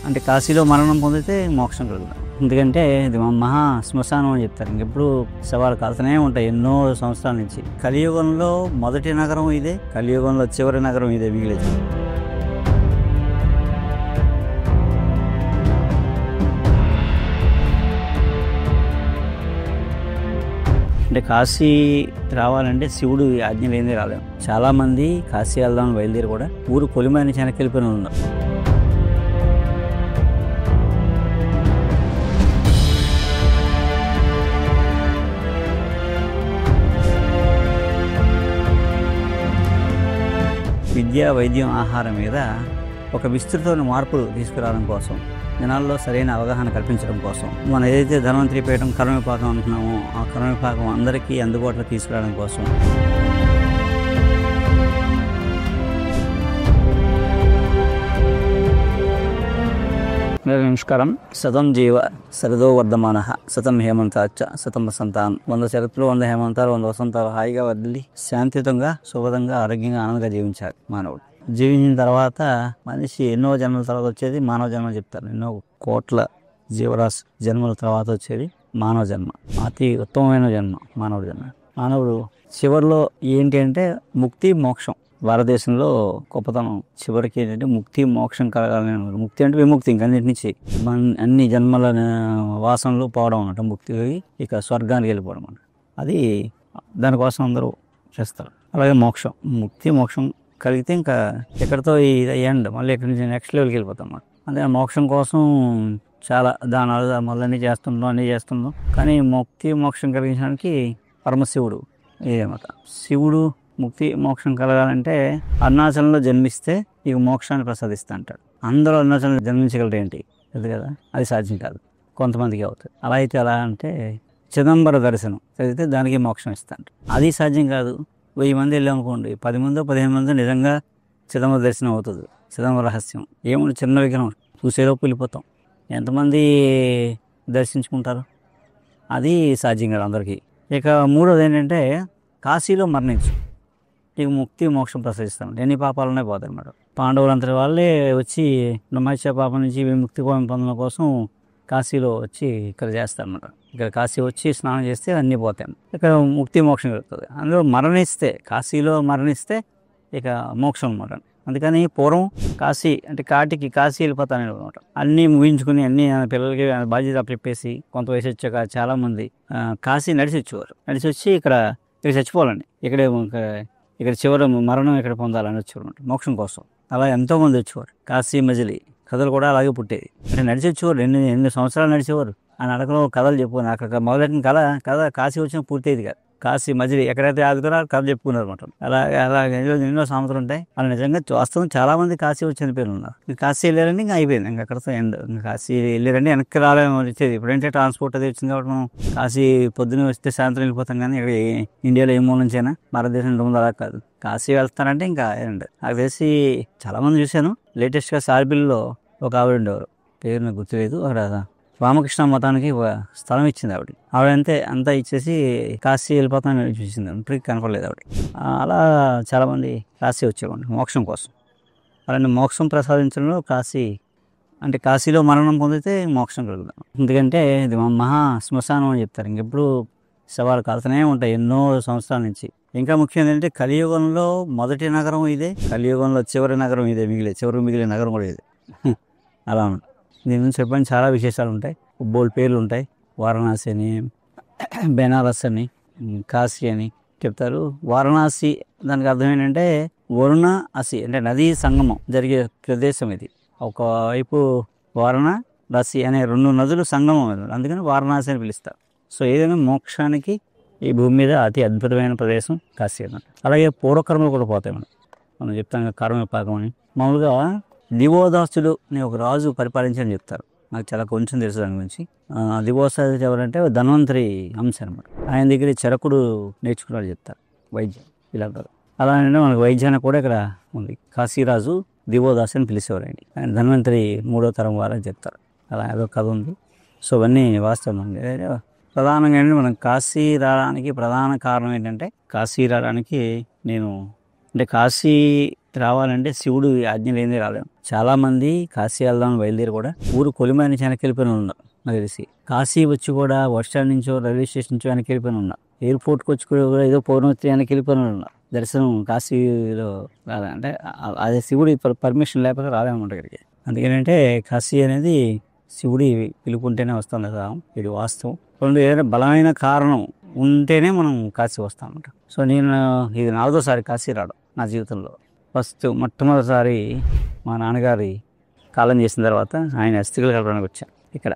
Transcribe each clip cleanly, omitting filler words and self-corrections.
అంటే కాశీలో మరణం పొందితే మోక్షం కలుగుతాం. ఎందుకంటే ఇది మహా శ్మశానం అని చెప్తారు. ఇంకెప్పుడు శవాలు కాలుతూనే ఉంటాయి ఎన్నో సంవత్సరాల నుంచి. కలియుగంలో మొదటి నగరం ఇదే, కలియుగంలో చివరి నగరం ఇదే మిగిలేదు. అంటే కాశీ రావాలంటే శివుడు ఆజ్ఞ లేనిదే రాలేము. చాలామంది కాశీ వెళ్దామని బయలుదేరి కూడా ఊరు కొలిమని వెనక్కి వెళ్ళిపోయిన ఉన్నారు. విద్య, వైద్యం, ఆహారం మీద ఒక విస్తృతమైన మార్పులు తీసుకురావడం కోసం, జనాల్లో సరైన అవగాహన కల్పించడం కోసం, మనం ఏదైతే ధన్వంతరి పీఠం కర్మవిపాకం అంటున్నామో ఆ కర్మవిపాకం అందరికీ అందుబాటులో తీసుకురావడం కోసం నమస్కారం. శతం జీవ శరదో వర్ధమాన శతం హేమంతాచ్చ శతం వసంతాన్. 100 శరత్తులు, 100 హేమంతాలు, 100 వసంతాలు హాయిగా వర్దిల్లి శాంతియుతంగా, శుభదంగా, ఆరోగ్యంగా, ఆనందంగా జీవించాలి మానవుడు. జీవించిన తర్వాత మనిషి ఎన్నో జన్మల తర్వాత వచ్చేది మానవ జన్మ చెప్తారు. ఎన్నో కోట్ల జీవరాశి జన్మల తర్వాత వచ్చేది మానవ జన్మ. అతి ఉత్తమమైన జన్మ మానవుడి జన్మ. మానవుడు చివరిలో ఏంటి అంటే ముక్తి, మోక్షం. భారతదేశంలో గొప్పతనం చివరికి ఏంటంటే ముక్తి, మోక్షం కలగాలని. ముక్తి అంటే విముక్తి, ఇంకన్నిటి నుంచి అన్ని జన్మల వాసనలు పోవడం అన్నమాట. ముక్తి ఇక స్వర్గానికి వెళ్ళిపోవడం అన్నమాట. అది దానికోసం అందరూ చేస్తారు. అలాగే మోక్షం, ముక్తి, మోక్షం కలిగితే ఇంకా ఎక్కడితో ఈ ఎండ్, మళ్ళీ ఎక్కడి నుంచి నెక్స్ట్ లెవెల్కి వెళ్ళిపోతాం అన్నమాట. అదే మోక్షం కోసం చాలా దానాలు మళ్ళీ అన్నీ చేస్తున్నాం. కానీ ముక్తి, మోక్షం కలిగించడానికి పరమశివుడు ఏమత. శివుడు ముక్తి, మోక్షం కలగాలంటే అరుణాచలంలో జన్మిస్తే ఇక మోక్షాన్ని ప్రసాదిస్తా అంటాడు. అందరూ అరుణాచలంలో జన్మించగలరు ఏంటి? లేదు కదా, అది సాధ్యం కాదు. కొంతమందికి అవుతుంది. అలా అయితే ఎలా అంటే చిదంబర దర్శనం చదివితే దానికి మోక్షం ఇస్తా అంటాడు. అది సాధ్యం కాదు. 1000 మంది వెళ్ళామనుకోండి, 10 మందో 15 మంది నిజంగా చిదంబర దర్శనం అవుతుంది. చిదంబర రహస్యం ఏముంది, చిన్న విగ్రహం చూసేలోపు వెళ్ళిపోతాం. ఎంతమంది దర్శించుకుంటారు? అది సాధ్యం కాదు అందరికీ. ఇక మూడోది ఏంటంటే కాశీలో మరణించు, ఇక ముక్తి, మోక్షం ప్రసాదిస్తాం. ఎన్ని పాపాలనే పోతాయి అన్నమాట. పాండవులంతటి వాళ్ళే వచ్చి బ్రహ్మహత్య పాపం నుంచి విముక్తి పొందడం కోసం కాశీలో వచ్చి ఇక్కడ చేస్తారన్నమాట. ఇక్కడ కాశీ వచ్చి స్నానం చేస్తే అన్నీ పోతాయి. ఇక్కడ ముక్తి, మోక్షం కలుగుతుంది. అందులో మరణిస్తే, కాశీలో మరణిస్తే ఇక మోక్షం అన్నమాట. అందుకని పూర్వం కాశీ అంటే కాశీ వెళ్ళిపోతాను అనమాట. అన్నీ ముగించుకుని అన్ని పిల్లలకి బాధ్యత చెప్పేసి కొంత వయసు వచ్చాక చాలామంది కాశీ నడిచి వచ్చేవారు. నడిచి వచ్చి ఇక్కడ చచ్చిపోవాలండి, ఇక్కడ చివరి మరణం ఇక్కడ పొందాలని వచ్చేవారు మోక్షం కోసం. అలా ఎంతోమంది వచ్చేవారు. కాశీ మజిలీ కథలు కూడా అలాగే పుట్టేది. అంటే నడిచి వచ్చేవారు, ఎన్ని సంవత్సరాలు నడిచేవారు. ఆ నడకలో కథలు చెప్పుకుని అక్కడ మొదలెట్టిన కథ కాశీ వచ్చిన పూర్తయ్యేది కాదు. కాశీ మజిలీ ఎక్కడైతే ఆగుతారో కథ చెప్పుకున్నారు అనమాట. అలాగే ఎన్నో సామెతలు ఉంటాయి. అలా నిజంగా వాస్తవం చాలా మంది కాశీ వచ్చి చనిపోయిన ఉన్నారు. కాశీ వెళ్ళారండి, ఇంకా అయిపోయింది. ఇంకా అక్కడతో ఎండ్. కాశీ వెళ్ళారండి, వెనక్కి రాలేమో వచ్చేది. ఇప్పుడంటే ట్రాన్స్పోర్ట్ అది వచ్చింది కాబట్టి మనం కాశీ పొద్దున్న వస్తే సాయంత్రం వెళ్ళిపోతాం. కానీ ఇక్కడ ఇండియాలో ఏ మూల నుంచైనా, భారతదేశంలో అలా కాదు. కాశీ వెళ్తారంటే ఇంకా ఎండ్. నాకు తెలిసి చాలా మంది చూశాను. లేటెస్ట్గా సార్బిల్లో ఒక ఆవిడ ఉండేవారు, పేరు నాకు గుర్తులేదు. అక్కడ రామకృష్ణ మతానికి స్థలం ఇచ్చింది ఆవిడ. అంతా ఇచ్చేసి కాశీ వెళ్ళిపోతానని చూసింది. ఇప్పటికి కనపడలేదు ఆవిడ. అలా చాలామంది కాశీ వచ్చేవాడి మోక్షం కోసం. అలాంటి మోక్షం ప్రసాదించడంలో కాశీలో మరణం పొందితే మోక్షం కలుగుతాం. ఎందుకంటే ఇది మహా శ్మశానం అని చెప్తారు. ఇంకెప్పుడు శవాలు కాలుతూనే ఉంటాయి ఎన్నో సంవత్సరాల నుంచి. ఇంకా ముఖ్యం ఏంటంటే కలియుగంలో మొదటి నగరం ఇదే, కలియుగంలో చివరి నగరం ఇదే మిగిలిన నగరం కూడా ఇదే. అలా ఉంటుంది. దీని నుంచి చెప్పండి చాలా విశేషాలు ఉంటాయి, బోల్డ్ పేర్లు ఉంటాయి. వారణాసి అని, బెనారస్ అని, కాశీ అని చెప్తారు. వారణాసి దానికి అర్థం ఏంటంటే వరుణ అసి అంటే నదీ సంగమం జరిగే ప్రదేశం ఇది. ఒకవైపు వారణ, రసి అనే 2 నదులు సంగమం, అందుకని వారణాసి అని పిలుస్తారు. సో ఏదైనా మోక్షానికి ఈ భూమి మీద అతి అద్భుతమైన ప్రదేశం కాశీ అన్నమాట. అలాగే పూర్వకర్మలు కూడా పోతాయి. మనం చెప్తాం కర్మవిపాకం అని. మామూలుగా దివోదాసుడు అనే ఒక రాజు పరిపాలించని చెప్తారు. నాకు చాలా కొంచెం తెలుసు దాని గురించి. దివోదాసుడు ఎవరంటే ధన్వంతరి అంశ అనమాట. ఆయన దగ్గర చరకుడు నేర్చుకున్నాడు చెప్తారు, వైద్యం ఇలా. అలానే మనకు వైద్యాన్ని కూడా ఇక్కడ ఉంది. కాశీరాజు దివోదాసు అని పిలిచేవారు. ఆయన ధన్వంతరి 3వ తరం వారని చెప్తారు. అలా ఏదో కథ ఉంది. సో అవన్నీ వాస్తవం అండి. ప్రధానంగా ఏంటంటే మనం కాశీ రావడానికి ప్రధాన కారణం ఏంటంటే, కాశీ రావడానికి కాశీ రావాలంటే శివుడు ఆజ్ఞ లేనిదే రాలేము. చాలా మంది కాశీ వెళ్దామని బయలుదేరి కూడా ఊరు కొలిమని వెనక్కి వెళ్ళిపోయిన ఉన్నారు నాకు తెలిసి. కాశీ వచ్చి కూడా బస్ స్టాండ్ నుంచో రైల్వే స్టేషన్ నుంచో వెనక్కి వెళ్ళిపోయిన ఉన్నారు. ఎయిర్పోర్ట్కి వచ్చి కూడా ఏదో పౌర్ణమి వెనక్కి వెళ్ళిపోయిన ఉన్నారు. దర్శనం కాశీలో రాదంటే అదే శివుడి పర్మిషన్ లేకపోతే రాలేమన్నమాట ఇక్కడికి. అందుకేనంటే కాశీ అనేది శివుడి పిలుపుంటేనే వస్తాం కదా, ఇది వాస్తవం. రెండు ఏదైనా బలమైన కారణం ఉంటేనే మనం కాశీ వస్తాం అన్నమాట. సో నేను ఇది 4వ సారి కాశీ రావడం నా జీవితంలో. మొట్టమొదటిసారి మా నాన్నగారి కాలం చేసిన తర్వాత ఆయన అస్థికలు కలపడానికి వచ్చాను. ఇక్కడ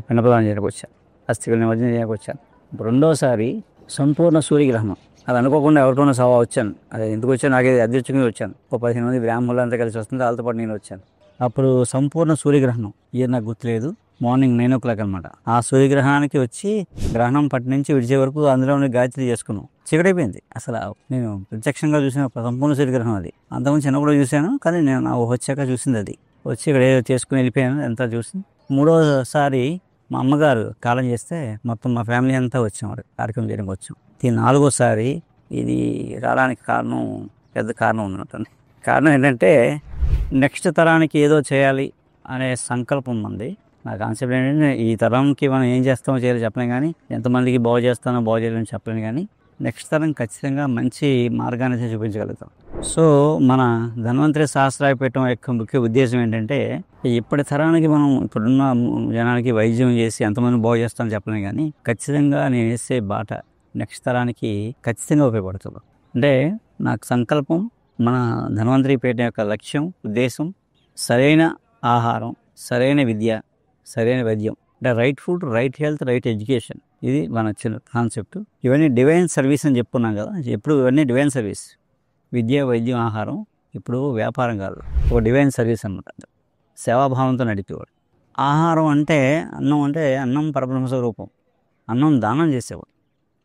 పిండప్రదానం చేయడానికి వచ్చాను, అస్థికలు నిమజ్జనం చేయడానికి వచ్చాను. 2వసారి సంపూర్ణ సూర్యగ్రహణం. అది అనుకోకుండా ఎవరితోనో సభ వచ్చాను. అది ఎందుకు వచ్చాను నాకు అదృష్టంగా వచ్చాను. 15 మంది బ్రాహ్మణులు అంతా కలిసి వస్తుంది, వాళ్ళతో పాటు నేను వచ్చాను. అప్పుడు సంపూర్ణ సూర్యగ్రహణం, ఇది నాకు గుర్తులేదు, మార్నింగ్ 9 o'clock అనమాట. ఆ సూర్యగ్రహణానికి వచ్చి గ్రహణం పట్టి నుంచి విడిచే వరకు అందులో గాయత్రి చేసుకున్నాం. చీకటైపోయింది. అసలు నేను ప్రత్యక్షంగా చూసిన సంపూర్ణ సూర్యగ్రహణం అది. అంతకుముందు చిన్నప్పుడు చూశాను, కానీ నేను వచ్చాక చూసింది అది. వచ్చి ఇక్కడ చేసుకుని వెళ్ళిపోయాను, అంతా చూసి. 3వసారి మా అమ్మగారు కాలం చేస్తే మొత్తం మా ఫ్యామిలీ అంతా వచ్చాం, కార్యక్రమం చేయడానికి వచ్చాం. ఈ 4వసారి ఇది రావడానికి పెద్ద కారణం ఉందన్నమాట. కారణం ఏంటంటే నెక్స్ట్ తరానికి ఏదో చేయాలి అనే సంకల్పం ఉంది. నా కాన్సెప్ట్ ఏంటంటే ఈ తరంకి మనం ఏం చేస్తామో చేయాలి చెప్పలేం, కానీ ఎంతమందికి బాగు చేయాలని చెప్పలేను, కానీ నెక్స్ట్ తరం ఖచ్చితంగా మంచి మార్గాన్ని చూపించగలుగుతాం. సో మన ధన్వంతరి సహస్రాయపీఠం యొక్క ముఖ్య ఉద్దేశం ఏంటంటే ఇప్పటి తరానికి మనం ఇప్పుడున్న జనానికి వైద్యం చేసి ఎంతమంది బాగు చేస్తామని చెప్పలేను, కానీ ఖచ్చితంగా నేను వేసే బాట నెక్స్ట్ తరానికి ఖచ్చితంగా ఉపయోగపడుతుంది. అంటే నాకు సంకల్పం, మన ధన్వంతరి పీఠ యొక్క లక్ష్యం, ఉద్దేశం సరైన ఆహారం, సరైన విద్య, సరైన వైద్యం. అంటే right food, right health, right education, ఇది మన చిన్న కాన్సెప్ట్. ఇవన్నీ డివైన్ సర్వీస్ అని చెప్పుకున్నాం కదా, ఎప్పుడు ఇవన్నీ డివైన్ సర్వీస్. విద్య, వైద్యం, ఆహారం ఇప్పుడు వ్యాపారం కాదు, ఒక డివైన్ సర్వీస్ అన్నమాట. సేవాభావంతో నడిపేవాడు. ఆహారం అంటే అన్నం పరబ్రహ్మ స్వరూపం. అన్నం దానం చేసేవాడు.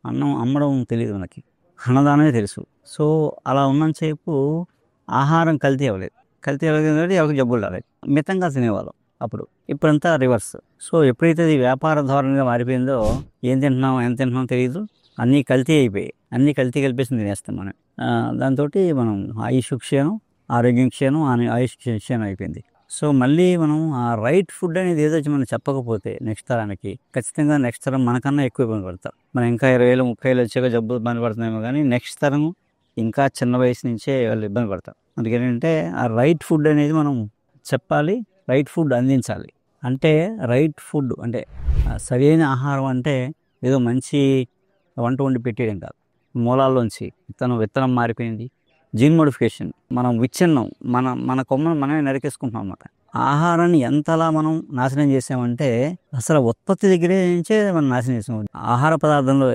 అన్నం అమ్మడం తెలియదు మనకి, అన్నదానమే తెలుసు. సో అలా ఉన్నంతసేపు ఆహారం కల్తీ అవ్వలేదు కాబట్టి ఎవరికి జబ్బులు రాలేదు. మితంగా తినేవాళ్ళం అప్పుడు. ఇప్పుడంతా రివర్స్. సో ఎప్పుడైతే ఇది వ్యాపార ధోరణిగా మారిపోయిందో ఏం తింటున్నాం ఎంత తింటున్నాం తెలియదు, అన్నీ కల్తీ అయిపోయాయి. అన్నీ కల్తీ కలిపేసి తినేస్తాం మనం. దాంతో మనం ఆయుష్ క్షీణం, ఆరోగ్యం క్షీణం, ఆయుష్ క్షీణం అయిపోయింది. సో మళ్ళీ మనం ఆ రైట్ ఫుడ్ అనేది ఏదో మనం చెప్పకపోతే నెక్స్ట్ తరానికి ఖచ్చితంగా నెక్స్ట్ తరం మనకన్నా ఎక్కువ ఇబ్బంది పడతారు. మనం ఇంకా 20 ఏళ్ళు 30 ఏళ్ళు వచ్చాక జబ్బులు ఇబ్బంది పడుతున్నామో, కానీ నెక్స్ట్ తరం ఇంకా చిన్న వయసు నుంచే వాళ్ళు ఇబ్బంది పడతారు. అందుకేంటంటే ఆ రైట్ ఫుడ్ అనేది మనం చెప్పాలి, రైట్ ఫుడ్ అందించాలి. అంటే రైట్ ఫుడ్ అంటే సరైన ఆహారం అంటే ఏదో మంచి వంట వండి పెట్టేయడం కాదు. మూలాల్లోంచి విత్తనం మారిపోయింది, జీన్ మోడిఫికేషన్. మనం విచ్ఛిన్నం, మన కొమ్మను మనమే నరికేసుకుంటున్నాం అన్నమాట. ఆహారాన్ని ఎంతలా మనం నాశనం చేసామంటే అసలు ఉత్పత్తి దగ్గరే నుంచే మనం నాశనం చేసాం. ఆహార పదార్థంలో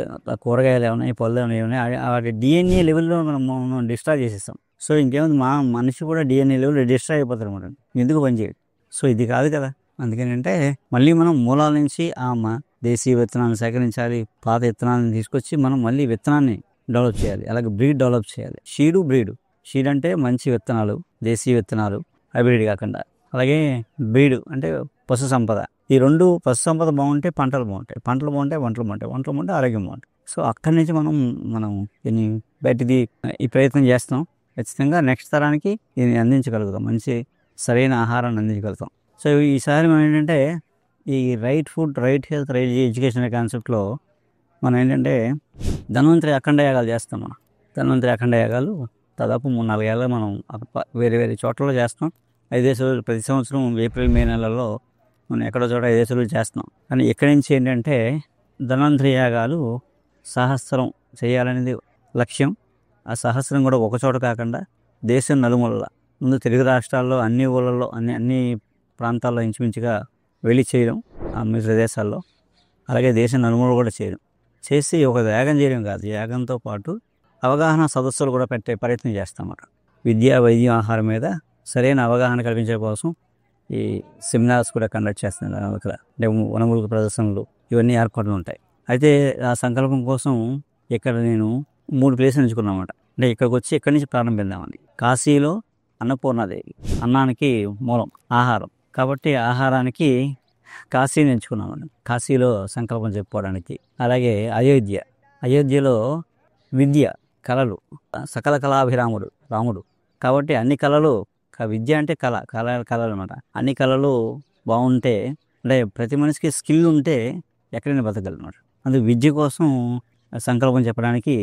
కూరగాయలు ఏమన్నాయి, పళ్ళు ఏమన్నాయి, వాటి డిఎన్ఏ లెవెల్లో మనం డిస్ట్రాయ్ చేసేస్తాం. సో ఇంకేముంది, మనిషి కూడా డిఎన్ఏ లెవెల్లో డిస్ట్రాయ్ అయిపోతారు అన్నమాట. ఎందుకు పనిచేయదు? సో ఇది కాదు కదా. అందుకేనంటే మళ్ళీ మనం మూలాల నుంచి దేశీయ విత్తనాలను సేకరించాలి, పాత విత్తనాలను తీసుకొచ్చి మనం మళ్ళీ విత్తనాన్ని డెవలప్ చేయాలి. అలాగే బ్రీడ్ డెవలప్ చేయాలి. షీడ్ అంటే మంచి విత్తనాలు, దేశీయ విత్తనాలు, హైబ్రిడ్ కాకుండా. అలాగే బ్రీడ్ అంటే పశు సంపద. ఈ రెండు, పశు సంపద బాగుంటే పంటలు బాగుంటాయి, వంటలు బాగుంటే ఆరోగ్యం బాగుంటుంది. సో అక్కడి నుంచి మనం దీన్ని బయటిది ఈ ప్రయత్నం చేస్తాం. ఖచ్చితంగా నెక్స్ట్ తరానికి దీన్ని అందించగలుగుతాం, మంచి సరైన ఆహారాన్ని అందించగలుగుతాం. సో ఈసారి మనం ఏంటంటే ఈ right food, right health, right education కాన్సెప్ట్లో మనం ఏంటంటే ధన్వంతరి అఖండ యాగాలు చేస్తాం. ధన్వంతరి అఖండ యాగాలు దాదాపు 3-4 ఏళ్ళ మనం వేరే చోట్లలో చేస్తాం. 5 రోజులు ప్రతి సంవత్సరం ఏప్రిల్ మే నెలల్లో మనం ఎక్కడో చోట 5 రోజులు చేస్తున్నాం. కానీ ఇక్కడి నుంచి ఏంటంటే ధన్వంతరి యాగాలు సహస్రం చేయాలనేది లక్ష్యం. ఆ సహస్రం కూడా ఒక చోట కాకుండా దేశం నలుమూలల, ముందు తెలుగు రాష్ట్రాల్లో అన్ని ఊళ్ళల్లో అన్ని ప్రాంతాల్లో ఇంచుమించుగా వెళ్ళి చేయడం, అన్ని ప్రదేశాల్లో. అలాగే దేశం నలుమూల కూడా చేయడం, చేసి ఒక యాగం చేయడం కాదు, యాగంతో పాటు అవగాహన సదస్సులు కూడా పెట్టే ప్రయత్నం చేస్తామన్నమాట. విద్య, వైద్యం, ఆహారం మీద సరైన అవగాహన కల్పించడం కోసం ఈ సెమినార్స్ కూడా కండక్ట్ చేస్తున్నాను. అక్కడ అంటే వనమూలిక ప్రదర్శనలు, ఇవన్నీ ఏర్పాట్లు ఉంటాయి. అయితే ఆ సంకల్పం కోసం ఇక్కడ నేను 3 ప్లేసులు ఎంచుకున్నామాట. అంటే ఇక్కడికి వచ్చి ఇక్కడి నుంచి ప్రారంభిద్దామని. కాశీలో అన్నపూర్ణాదేవి, అన్నానికి మూలం ఆహారం కాబట్టి ఆహారానికి కాశీని ఎంచుకున్నామండి, కాశీలో సంకల్పం చెప్పుకోవడానికి. అలాగే అయోధ్యలో విద్య, కళలు, సకల కళాభిరాముడు రాముడు కాబట్టి అన్ని కళలు విద్య అంటే కళలు అనమాట. అన్ని కళలు బాగుంటే అంటే ప్రతి మనిషికి స్కిల్ ఉంటే ఎక్కడైనా బతకగలనమాట. అందుకు విద్య కోసం సంకల్పం చెప్పడానికి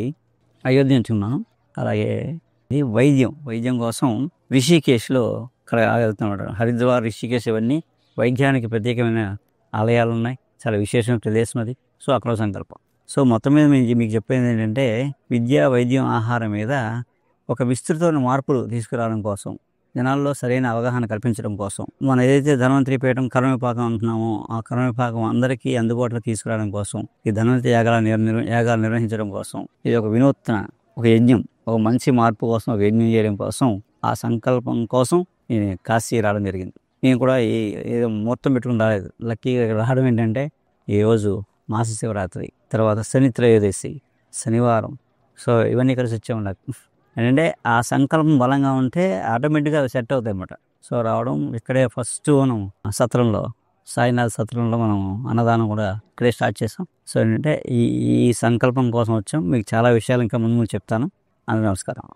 అయోధ్య ఎంచుకున్నాను. అలాగే ఇది వైద్యం కోసం రిషికేశ్లో వెళ్తున్నాడు. హరిద్వార్, రిషికేశ్ ఇవన్నీ వైద్యానికి ప్రత్యేకమైన ఆలయాలు ఉన్నాయి. చాలా విశేషమైన ప్రదేశం అది. సో అక్కడ సంకల్పం. సో మొత్తం మీద మీకు చెప్పేది ఏంటంటే విద్య, వైద్యం, ఆహారం మీద ఒక విస్తృతమైన మార్పులు తీసుకురావడం కోసం, జనాల్లో సరైన అవగాహన కల్పించడం కోసం, మనం ఏదైతే ధన్వంతరి పీఠం కర్మవిపాకం అంటున్నామో ఆ కర్మవిపాకం అందరికీ అందుబాటులో తీసుకురావడం కోసం, ఈ ధన్వంతరి యాగాలు నిర్వహించడం కోసం, ఇది ఒక వినూత్న ఒక యజ్ఞం, ఒక మంచి మార్పు కోసం ఒక యజ్ఞం చేయడం కోసం, ఆ సంకల్పం కోసం నేను కాశీ రావడం జరిగింది. నేను కూడా ఏదో మొత్తం పెట్టుకుని రాలేదు. లక్కీగా రావడం ఏంటంటే ఈరోజు మాస శివరాత్రి, తర్వాత శని త్రయోదశి, శనివారం. సో ఇవన్నీ కలిసి వచ్చాము నాకు. ఏంటంటే ఆ సంకల్పం బలంగా ఉంటే ఆటోమేటిక్గా అది సెట్ అవుతాయి అన్నమాట. సో రావడం ఇక్కడే ఫస్ట్ మనం సత్రంలో, సాయినాథ్ సత్రంలో మనం అన్నదానం కూడా ఇక్కడే స్టార్ట్ చేసాం. సో ఏంటంటే ఈ సంకల్పం కోసం వచ్చాం. మీకు చాలా విషయాలు ఇంకా ముందు చెప్తాను. అందరూ నమస్కారం.